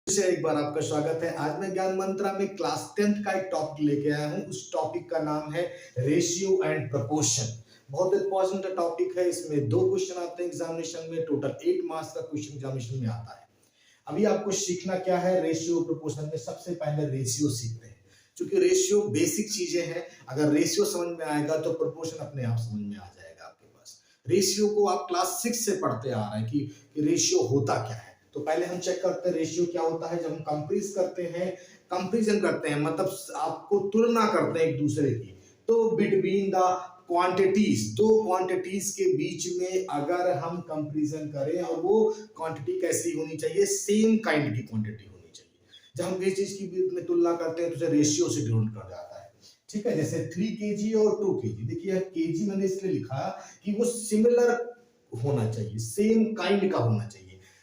से एक बार आपका स्वागत है। आज मैं ज्ञान मंत्रा में क्लास 10th का एक टॉपिक लेके आया हूँ। उस टॉपिक का नाम है रेशियो एंड प्रोपोर्शन। बहुत इंपॉर्टेंट टॉपिक है। इसमें 2 क्वेश्चन आते हैं एग्जामिनेशन में। टोटल 8 मार्क्स का क्वेश्चन एग्जामिनेशन में आता है। अभी आपको सीखना क्या है, रेशियो प्रोपोर्शन में सबसे पहले रेशियो सीखते हैं। क्योंकि रेशियो बेसिक चीजें हैं। अगर रेशियो समझ में आएगा तो प्रोपोर्शन अपने आप समझ में आ जाएगा आपके पास। रेशियो को आप क्लास 6 से पढ़ते आ रहे हैं कि रेशियो होता क्या है। तो पहले हम चेक करते हैं रेशियो क्या होता है। जब हम कंपेरिजन करते हैं मतलब आपको तुलना करते हैं एक दूसरे की, तो बिटवीन द क्वांटिटीज, दो क्वांटिटीज के बीच में अगर हम कंपैरिजन करें और वो क्वांटिटी कैसी होनी चाहिए, सेम काइंड की क्वांटिटी होनी चाहिए। जब हम किसी चीज की बीच में तुलना करते हैं तो उसे रेशियो से डिनोट कर जाता है। ठीक है, जैसे 3 केजी और 2 केजी। देखिए केजी मैंने इसलिए लिखा कि वो सिमिलर होना चाहिए, सेम काइंड का होना चाहिए।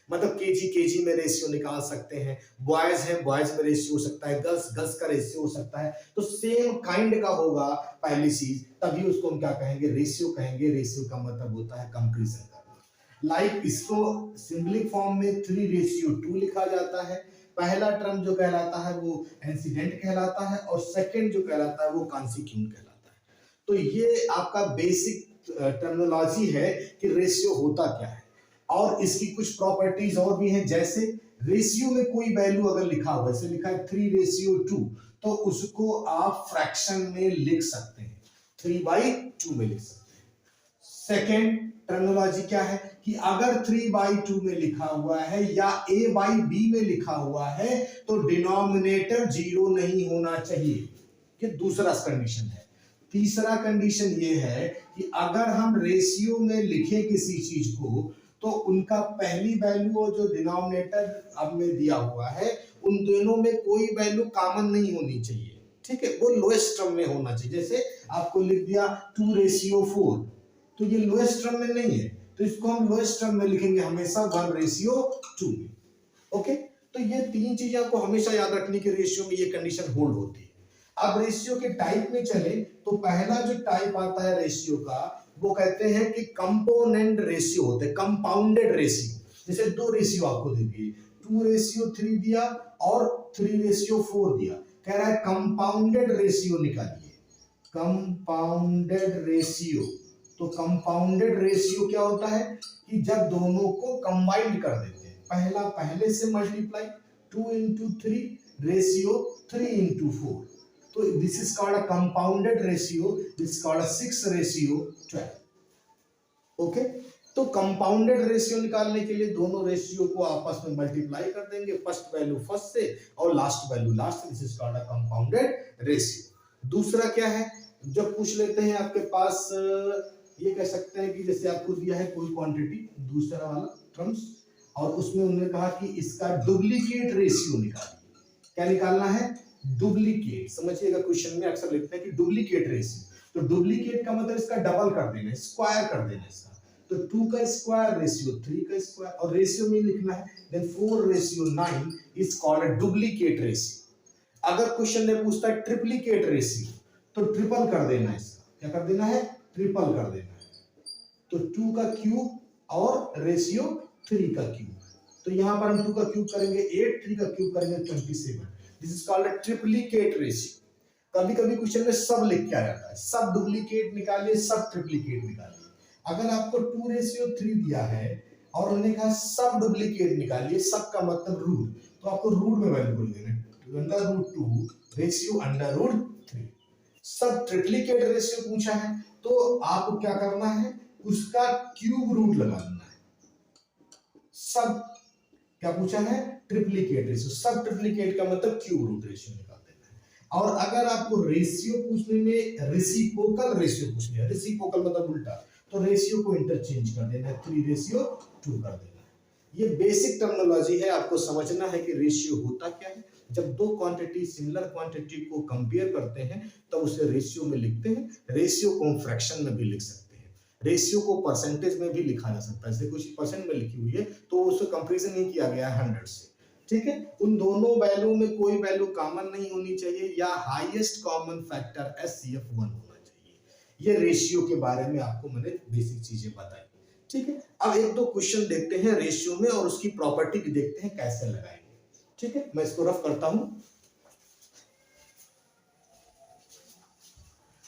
मतलब केजी केजी में रेशियो निकाल सकते हैं। बॉयज है, बॉयज में रेशियो हो सकता है। गर्ल्स गर्ल्स का रेशियो हो सकता है। तो सेम काइंड का होगा पहली चीज, तभी उसको हम क्या कहेंगे, रेशियो कहेंगे। रेशियो का मतलब होता है कंपैरिजन करना। लाइक इसको सिंबलिक फॉर्म में 3:2 लिखा जाता है। पहला टर्म जो कहलाता है वो इंसिडेंट कहलाता है और सेकंड जो कहलाता है वो कॉन्सिक्यूंट कहलाता है। तो ये आपका बेसिक टर्मिनोलॉजी है कि रेशियो होता क्या है। और इसकी कुछ प्रॉपर्टीज और भी हैं, जैसे रेशियो में कोई वैल्यू अगर लिखा हुआ है, जैसे लिखा है 3:2, तो उसको आप फ्रैक्शन में लिख सकते हैं, 3/2 में लिख सकते हैं। सेकेंड टर्मिनोलॉजी क्या है कि अगर 3/2 में लिखा हुआ है या a/b में लिखा हुआ है तो डिनोमिनेटर 0 नहीं होना चाहिए। ये दूसरा कंडीशन है। तीसरा कंडीशन ये है कि अगर हम रेशियो में लिखें किसी चीज को तो उनका पहली वैल्यू और जो डिनोमिनेटर अब में दिया हुआ है उन दोनों में कोई वैल्यू कॉमन नहीं होनी चाहिए। ठीक है, वो लोएस्ट टर्म में होना चाहिए। जैसे आपको लिख दिया 2:4, तो ये लोएस्ट टर्म में नहीं है, तो इसको हम लोएस्ट टर्म में लिखेंगे हमेशा 1:2 में। ओके, तो ये 3 चीजें आपको हमेशा याद रखनी कि रेशियो में ये कंडीशन होल्ड होती है। अब रेशियो के टाइप में चले तो पहला जो टाइप आता है रेशियो का वो कहते हैं कि कंपोनेंट रेशियो होते हैं, कंपाउंडेड रेशियो। जैसे 2 रेशियो आपको दे दिए, 2:3 दिया और 3:4 दिया। कह रहा है कंपाउंडेड रेशियो निकालिए, कंपाउंडेड रेशियो। तो कंपाउंडेड रेशियो क्या होता है कि जब दोनों को कंबाइंड कर देते हैं, पहला पहले से मल्टीप्लाई, 2 × 3 रेशियो 3 × 4। तो this is called a compounded ratio, this is called a 6:12। Okay, तो कंपाउंडेड रेशियो निकालने के लिए दोनों रेशियो को आपस में मल्टीप्लाई कर देंगे, फर्स्ट वैल्यू फर्स्ट से और last value last. This is called a compounded ratio. दूसरा क्या है, जब पूछ लेते हैं आपके पास, ये कह सकते हैं कि जैसे आपको दिया है कोई क्वांटिटी, दूसरा वाला टर्म्स, और उसमें उन्होंने कहा कि इसका डुप्लीकेट रेशियो निकालिए। क्या निकालना है, डुप्लीकेट। समझिएगा, क्वेश्चन में अक्सर लिखते हैं कि डुप्लीकेट रेशियो। तो डुप्लीकेट का मतलब इसका डबल कर देना, स्क्वायर कर देना इसका। तो 2 का स्क्वायर रेशियो 3 का स्क्वायर, और रेशियो में लिखना है then 4:9 is called duplicate ratio. अगर क्वेश्चन में पूछता है ट्रिप्लीकेट रेशियो तो ट्रिपल कर देना इसका। क्या कर देना है, ट्रिपल कर देना है। तो 2 का क्यूब और रेशियो 3 का क्यूब। तो यहां पर हम 2 का क्यूब करेंगे 8, 3 का क्यूब करेंगे 27। This is called triplicate ratio. कभी कभी क्वेश्चन में सब लिख के आ जाता है, सब डुप्लीकेट निकालिए, सब ट्रिप्लीकेट निकालिए। अगर आपको 2:3 दिया है और उन्होंने कहा सब डुप्लीकेट निकालिए, सब का मतलब रूट, तो आपको रूट में वैल्यू बोल देना, √2 रेशियो √3। सब ट्रिप्लीकेट रेशियो पूछा है तो आपको क्या करना है, उसका क्यूब रूट लगाना है। सब क्या पूछा है, ट्रिप्लीकेट रेशियो, सब ट्रिप्लीकेट का मतलब क्यूब रूट रेशियो निकाल देना है। और अगर आपको रेशियो पूछने में रेसिप्रोकल रेशियो पूछनी है, रेसिप्रोकल मतलब उल्टा, तो रेशियो को इंटरचेंज कर देना है, 3:2 कर देना है। ये बेसिक टर्मिनोलॉजी है, आपको समझना है कि रेशियो होता क्या है। जब दो क्वांटिटी सिमिलर क्वांटिटी को कंपेयर करते हैं तब उसे रेशियो में लिखते हैं। रेशियो को हम फ्रैक्शन में भी लिख सकते हैं, रेशियो को परसेंटेज में भी लिखा जा सकता है। जैसे कुछ परसेंट में लिखी हुई है तो उससे कंपैरिजन नहीं किया गया है 100 से। ठीक है, उन दोनों वैल्यू में कोई वैल्यू कॉमन नहीं होनी चाहिए या हाईएस्ट कॉमन फैक्टर HCF 1 होना चाहिए। ये रेशियो के बारे में आपको मैंने बेसिक चीजें बताई। ठीक है, अब 1-2 क्वेश्चन देखते हैं रेशियो में और उसकी प्रॉपर्टी भी देखते हैं कैसे लगाएंगे। ठीक है, मैं इसको रफ करता हूं।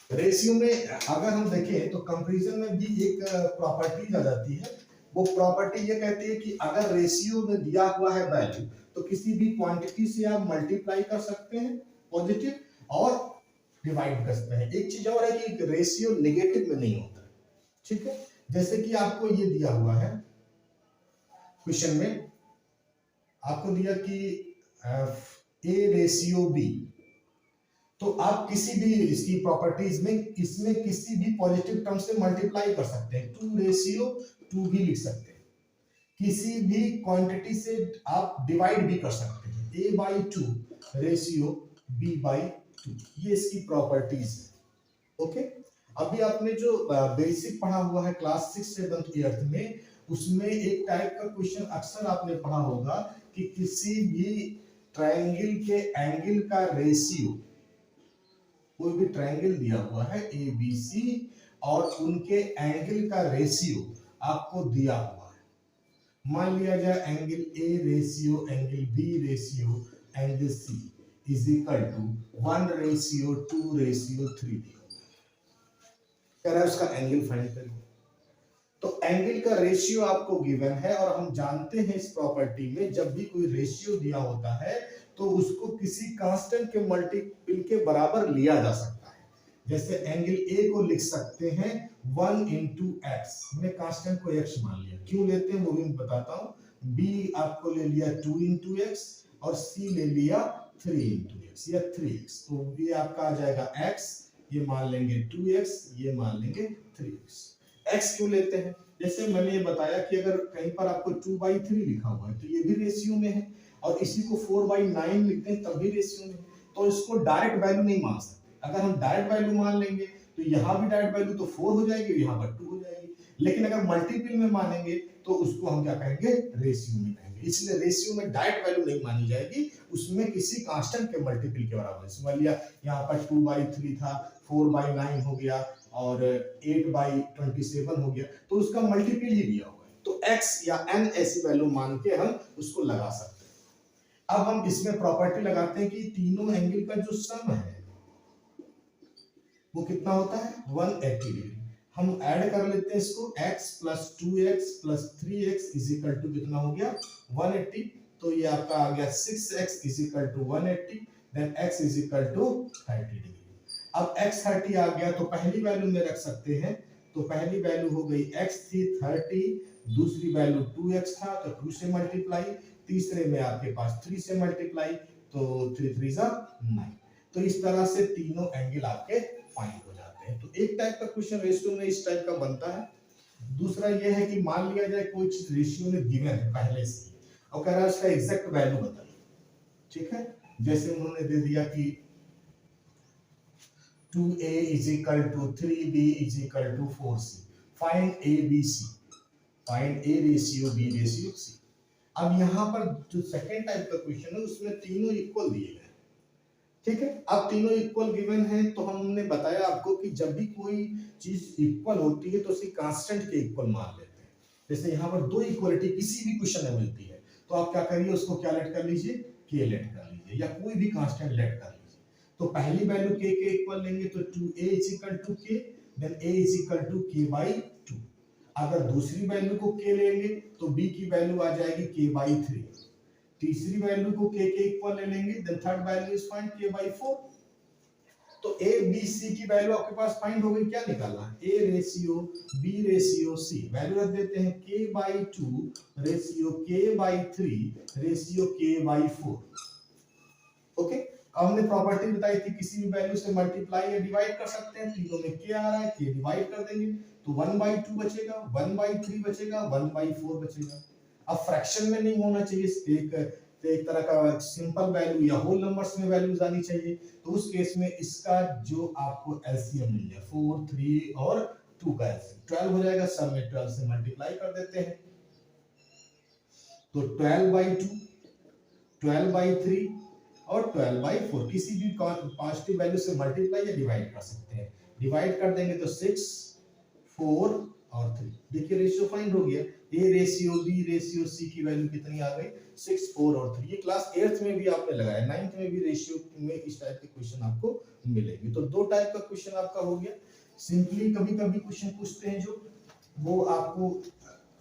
रेशियो में अगर हम देखें तो कंपैरिजन में भी एक प्रॉपर्टी आ जाती है। वो प्रॉपर्टी ये कहती है कि अगर रेशियो में दिया हुआ है वैल्यू तो किसी भी क्वांटिटी से आप मल्टीप्लाई कर सकते हैं पॉजिटिव और डिवाइड कर सकते हैं। एक चीज और है कि रेशियो नेगेटिव में नहीं होता, ठीक है। जैसे कि आपको ये दिया हुआ है क्वेश्चन में, आपको दिया कि ए रेशियो बी, तो आप किसी भी इसकी प्रॉपर्टीज में इसमें किसी भी पॉजिटिव टर्म से मल्टीप्लाई कर सकते हैं। 2:2 भी लिख सकते हैं। किसी भी क्वांटिटी से आप डिवाइड भी कर सकते हैं। A/2 रेशियो B/2, ये इसकी प्रॉपर्टीज है। ओके, अभी आपने जो बेसिक पढ़ा हुआ है क्लास 6, 7, 8 में, उसमें एक टाइप का क्वेश्चन अक्सर आपने पढ़ा होगा कि किसी भी ट्रायंगल के एंगल का रेशियो, कोई भी ट्रायंगल दिया हुआ है ए बी सी और उनके एंगल का रेशियो आपको दिया हुआ है। मान लिया जाए angle A ratio angle B ratio angle C is equal to 1:2:3 कह रहा है, उसका एंगल फाइंड करें। तो एंगल का रेशियो आपको गिवन है और हम जानते हैं इस प्रॉपर्टी में जब भी कोई रेशियो दिया होता है तो उसको किसी कांस्टेंट के मल्टीपल के बराबर लिया जा सकता है। जैसे एंगल ए को लिख सकते हैं 1 × x, हमने कांस्टेंट को x मान लिया। क्यों लेते हैं वो भी मैं बताता हूं। b आपको ले लिया 2 × x और c ले लिया 3 × x या 3x, तो ये आपका आ जाएगा x, ये मान लेंगे 2x, ये मान लेंगे 3x। x क्यों लेते हैं? जैसे मैंने ये बताया कि अगर कहीं पर आपको 2/3 लिखा हुआ है तो ये भी रेशियो में है, और इसी को 4/9 लिखते हैं तब भी रेशियो में, तो इसको डायरेक्ट वैल्यू नहीं मान सकते। अगर हम डायरेक्ट वैल्यू मान लेंगे तो यहाँ भी डायरेक्ट वैल्यू तो 4 हो जाएगी, यहाँ पर 2 हो जाएगी। लेकिन अगर मल्टीपल में मानेंगे तो उसको हम क्या कहेंगे? रेशियो में कहेंगे। इसलिए रेशियो में डायरेक्ट वैल्यू नहीं मानी जाएगी, उसमें किसी कांस्टेंट के मल्टीपल के बराबर। समझ लिया, यहाँ पर 2/3 था, 4/9 हो गया और 8/27 हो गया, तो उसका मल्टीपल ही दिया हुआ है, तो x या n ऐसी वैल्यू मान के हम उसको लगा सकते हैं। अब हम इसमें प्रॉपर्टी लगाते हैं कि तीनों एंगल का जो सम है वो कितना होता है? 180 डिग्री। हम ऐड कर लेते हैं इसको, x + 2x + 3x = कितना हो गया? 180। तो ये आपका आ गया 6x = 180, देन x = 30 डिग्री। अब x 30 आ गया तो पहली वैल्यू में रख सकते हैं, तो पहली वैल्यू हो गई x थी 30, दूसरी वैल्यू 2x था तो 2 से मल्टीप्लाई, तीसरे में आपके पास 3 से मल्टीप्लाई, तो 3 3 9। तो इस तरह से तीनों एंगल आपके फाइंड हो जाते हैं। तो एक टाइप का क्वेश्चन रेशियो में इस टाइप का बनता है। दूसरा यह है कि मान लिया जाए कोई चीज रेशियो में गिवन है पहले से और कह रहा है उसका एग्जैक्ट वैल्यू बताइए, ठीक है। जैसे उन्होंने दे दिया कि 2a = 3b = 4c, find a b c, find a ratio b ratio c। अब यहाँ पर जो सेकंड टाइप का क्वेश्चन है उसमें तीनों इक्वल दिए गए, ठीक है। अब तीनों इक्वल गिवन है तो हमने बताया आपको कि जब भी कोई चीज इक्वल होती है तो उसी कांस्टेंट के इक्वल मान लेते हैं। जैसे यहाँ पर दो इक्वलिटी किसी भी क्वेश्चन में मिलती है तो आप क्या करिए, उसको क्या लेट कर लीजिए? k लेट कर लीजिए, या कोई भी कांस्टेंट लेट कर लीजिए। तो पहली वैल्यू k के इक्वल लेंगे तो 2a = k, then a = k/2। अगर दूसरी वैल्यू को k लेंगे तो b की वैल्यू आ जाएगी k/3। तीसरी वैल्यू को k के इक्वल ले लेंगे, then third value is find k/4। तो a b c की वैल्यू आपके पास फाइंड हो गई। क्या निकालना है? a ratio b ratio c, value रख देते हैं k/2 ratio k/3 ratio k/4। Okay, अब हमने प्रॉपर्टी बताई थी किसी भी वैल्यू से मल्टीप्लाई या डिवाइड कर सकते हैं। तीनों में k आ रहा है, k डिवाइड कर देंगे तो 1/2 बचेगा, 1/3 बचेगा, 1/4 बचेगा। अब फ्रैक्शन में नहीं होना चाहिए, एक तरह का सिंपल वैल्यू या होल नंबर्स में वैल्यूज आनी चाहिए। तो उस केस में इसका जो आपको एलसीएम मिल जाए 4, 3 और 2 का एलसीएम 12 हो जाएगा। सब में 12 से मल्टीप्लाई कर देते हैं तो 12/2, 12/3 और 12/4 किसी भी पॉजिटिव वैल्यू से मल्टीप्लाई या डिवाइड कर सकते हैं। डिवाइड कर देंगे तो 6, 4 और 3। देखिए रेशियो फाइंड हो गया, A ratio B ratio C की वैल्यू कितनी आ गई 6 4 और 3। ये क्लास 8th में भी आपने लगाया, 9th में भी रेशियो में इस टाइप के क्वेश्चन आपको मिलेंगे। तो दो टाइप का क्वेश्चन आपका हो गया। सिंपली कभी कभी क्वेश्चन पूछते हैं जो वो आपको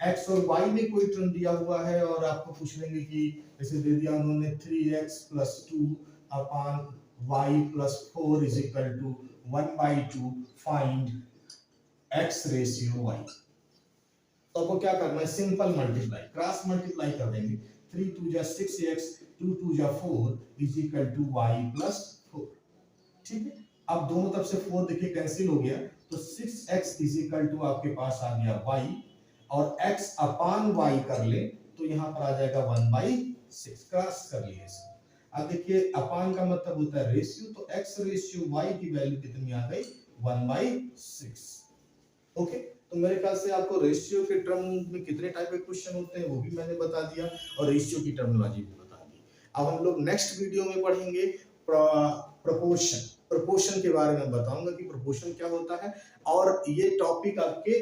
x और y में कोई टर्म दिया हुआ है और आपको पूछ लेंगे कि जैसे दे दिया उन्होंने 3x + 2 upon y + 4 is equal to 1/2 find x ratio y। तो आपको क्या करना है, सिंपल मल्टीप्लाई क्रॉस मल्टीप्लाई कर देंगे। 3 2 जा 6x 2 2 जा 4 इज इक्वल टू y + 4। ठीक है, अब दोनों तरफ से 4 देखिए कैंसिल हो गया, तो 6x इज इक्वल टू आपके पास आ गया y और x अपान y कर ले तो यहाँ पर आ जाएगा 1/6। क्रॉस कर लिए इसे। अब देखिए अपान का मतलब होता है रेशियो, तो x रेशियो y की वैल्यू कितनी आ गई 1/6। ओके, तो मेरे ख्याल से आपको रेशियो के टर्म में कितने टाइप के क्वेश्चन होते हैं वो भी मैंने बता दिया और रेशियो की टर्मिनोलॉजी भी बता दी। अब हम लोग नेक्स्ट वीडियो में पढ़ेंगे प्रोपोर्शन। प्रोपोर्शन के बारे में बताऊंगा कि प्रोपोर्शन क्या होता है, और ये टॉपिक आपके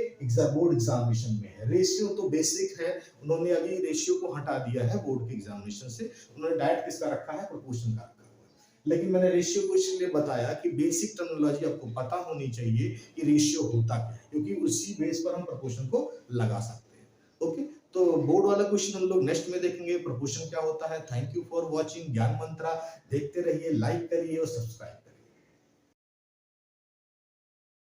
बोर्ड एग्जामिनेशन में है। रेशियो तो बेसिक है, उन्होंने अभी रेशियो को हटा दिया है बोर्ड के एग्जामिनेशन से, उन्होंने डायरेक्ट किसका रखा है, प्रोपोर्शन का रखा हुआ है। लेकिन मैंने रेशियो को इसलिए बताया कि बेसिक टर्मिनोलॉजी आपको पता होनी चाहिए कि रेशियो होता क्या है, क्योंकि उसी बेस पर हम प्रोपोर्शन को लगा सकते हैं। ओके, तो बोर्ड वाला क्वेश्चन हम लोग नेक्स्ट में देखेंगे, प्रोपोर्शन क्या होता है। थैंक यू फॉर वॉचिंग ज्ञान मंत्रा। देखते रहिए, लाइक करिए और सब्सक्राइब करिए।